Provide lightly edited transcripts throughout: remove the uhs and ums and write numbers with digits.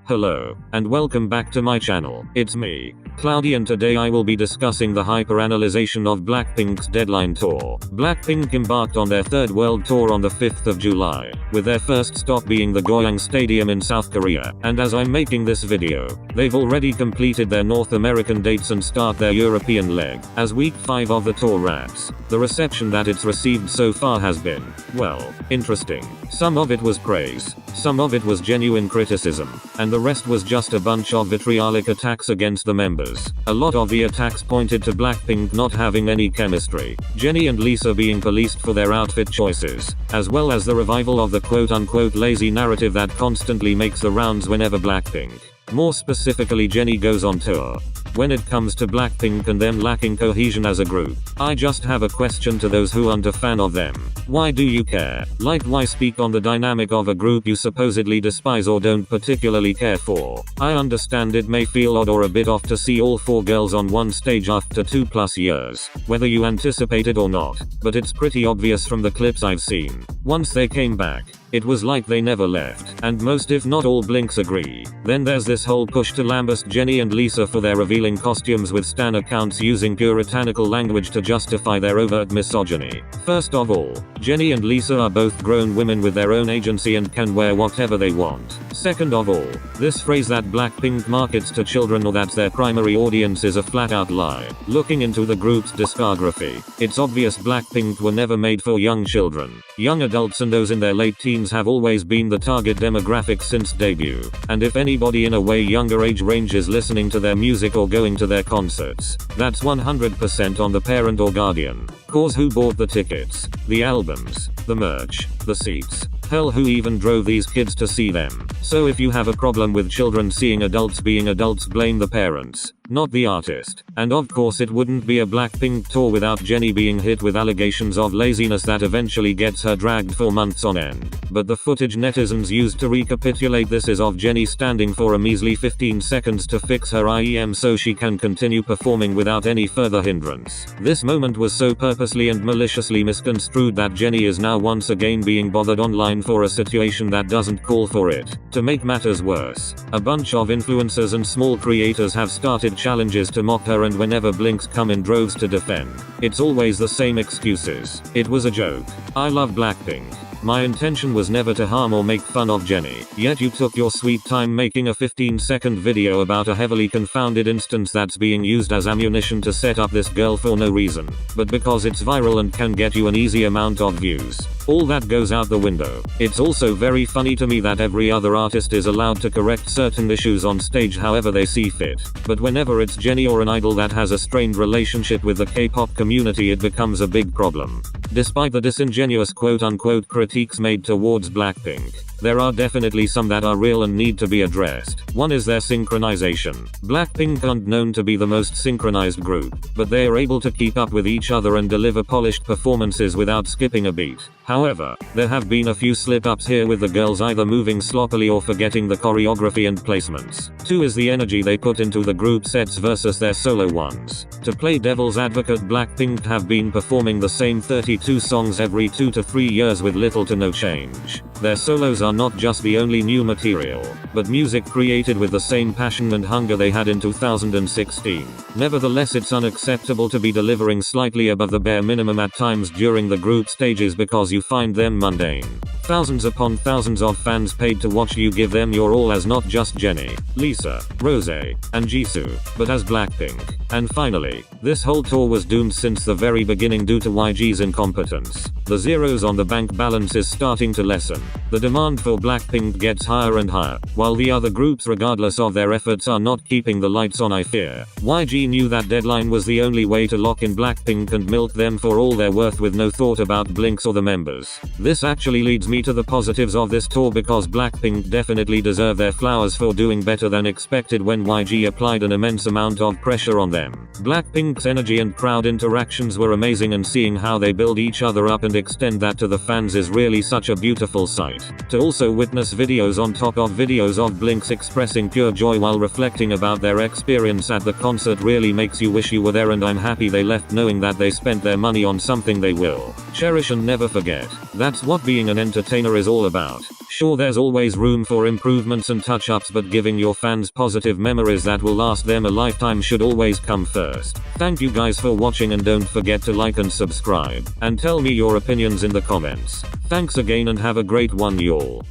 Hello, and welcome back to my channel. It's me, Cloudy, and today I will be discussing the Hyper-Analyzation of BLACKPINK's Deadline Tour. BLACKPINK embarked on their third world tour on the 5th of July, with their first stop being the Goyang Stadium in South Korea, and as I'm making this video, they've already completed their North American dates and start their European leg. As week 5 of the tour wraps, the reception that it's received so far has been, well, interesting. Some of it was praise, some of it was genuine criticism, and the rest was just a bunch of vitriolic attacks against the members. A lot of the attacks pointed to BLACKPINK not having any chemistry, Jennie and Lisa being policed for their outfit choices, as well as the revival of the quote-unquote lazy narrative that constantly makes the rounds whenever BLACKPINK, more specifically Jennie, goes on tour. When it comes to BLACKPINK and them lacking cohesion as a group, I just have a question to those who aren't a fan of them. Why do you care? Like, why speak on the dynamic of a group you supposedly despise or don't particularly care for? I understand it may feel odd or a bit off to see all 4 girls on one stage after 2+ years, whether you anticipate it or not, but it's pretty obvious from the clips I've seen. Once they came back, it was like they never left, and most if not all Blinks agree. Then there's this whole push to lambast Jennie and Lisa for their revealing costumes, with stan accounts using puritanical language to justify their overt misogyny. First of all, Jennie and Lisa are both grown women with their own agency and can wear whatever they want. Second of all, this phrase that BLACKPINK markets to children or that their primary audience is a flat-out lie. Looking into the group's discography, it's obvious BLACKPINK were never made for young children. Young adults and those in their late teens have always been the target demographic since debut, and if anybody in a way younger age range is listening to their music or going to their concerts, that's 100% on the parent or guardian. Cause who bought the tickets, the albums, the merch, the seats? Hell, who even drove these kids to see them? So if you have a problem with children seeing adults being adults, blame the parents, not the artist. And of course it wouldn't be a BLACKPINK tour without Jennie being hit with allegations of laziness that eventually gets her dragged for months on end. But the footage netizens used to recapitulate this is of Jennie standing for a measly 15 seconds to fix her IEM so she can continue performing without any further hindrance. This moment was so purposely and maliciously misconstrued that Jennie is now once again being bothered online for a situation that doesn't call for it. To make matters worse, a bunch of influencers and small creators have started challenges to mock her, and whenever Blinks come in droves to defend, it's always the same excuses. It was a joke. I love BLACKPINK. My intention was never to harm or make fun of Jennie, yet you took your sweet time making a 15-second video about a heavily confounded instance that's being used as ammunition to set up this girl for no reason, but because it's viral and can get you an easy amount of views. All that goes out the window. It's also very funny to me that every other artist is allowed to correct certain issues on stage however they see fit, but whenever it's Jennie or an idol that has a strained relationship with the K-pop community, it becomes a big problem. Despite the disingenuous quote-unquote critiques made towards BLACKPINK, there are definitely some that are real and need to be addressed. One is their synchronization. BLACKPINK aren't known to be the most synchronized group, but they are able to keep up with each other and deliver polished performances without skipping a beat. However, there have been a few slip-ups here, with the girls either moving sloppily or forgetting the choreography and placements. 2 is the energy they put into the group sets versus their solo ones. To play devil's advocate, BLACKPINK have been performing the same 32 songs every 2 to 3 years with little to no change. Their solos are not just the only new material, but music created with the same passion and hunger they had in 2016. Nevertheless, it's unacceptable to be delivering slightly above the bare minimum at times during the group stages because you find them mundane. Thousands upon thousands of fans paid to watch you give them your all as not just Jennie, Lisa, Rose, and Jisoo, but as BLACKPINK. And finally, this whole tour was doomed since the very beginning due to YG's incompetence. The zeros on the bank balance is starting to lessen. The demand for BLACKPINK gets higher and higher, while the other groups, regardless of their efforts, are not keeping the lights on. I fear YG knew that Deadline was the only way to lock in BLACKPINK and milk them for all they're worth with no thought about Blinks or the members. This actually leads me to the positives of this tour, because BLACKPINK definitely deserve their flowers for doing better than expected when YG applied an immense amount of pressure on them. BLACKPINK's energy and crowd interactions were amazing, and seeing how they build each other up and extend that to the fans is really such a beautiful sight. To also witness videos on top of videos of Blinks expressing pure joy while reflecting about their experience at the concert really makes you wish you were there, and I'm happy they left knowing that they spent their money on something they will cherish and never forget. That's what being an entertainer entertainer is all about. Sure, there's always room for improvements and touch-ups, but giving your fans positive memories that will last them a lifetime should always come first. Thank you guys for watching, and don't forget to like and subscribe, and tell me your opinions in the comments. Thanks again and have a great one y'all.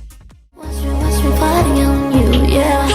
What's your body on you, yeah.